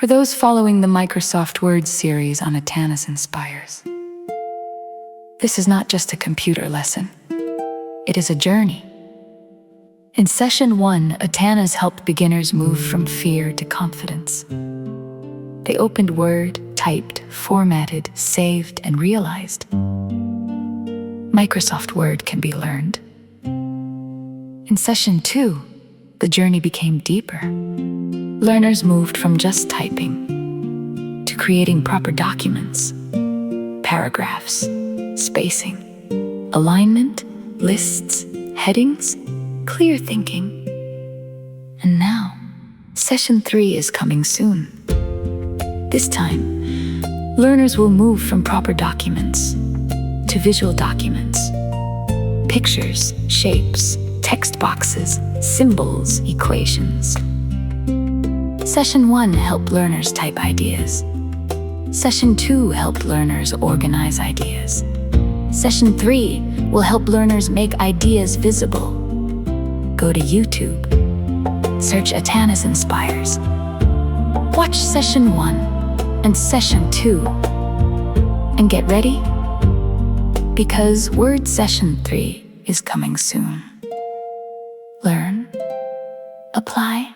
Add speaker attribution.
Speaker 1: For those following the Microsoft Word series on Athanas Inspires, this is not just a computer lesson. It is a journey. In Session 1, Athanas helped beginners move from fear to confidence. They opened Word, typed, formatted, saved, and realized Microsoft Word can be learned. In Session 2, the journey became deeper. Learners moved from just typing to creating proper documents, paragraphs, spacing, alignment, lists, headings, clear thinking. And now, Session 3 is coming soon. This time, learners will move from proper documents to visual documents. Pictures, shapes, text boxes, symbols, equations. Session 1 helped learners type ideas. Session 2 helped learners organize ideas. Session 3 will help learners make ideas visible. Go to YouTube, search Athanas Inspires. Watch Session 1 and Session 2 and get ready, because Word Session 3 is coming soon. Learn, apply,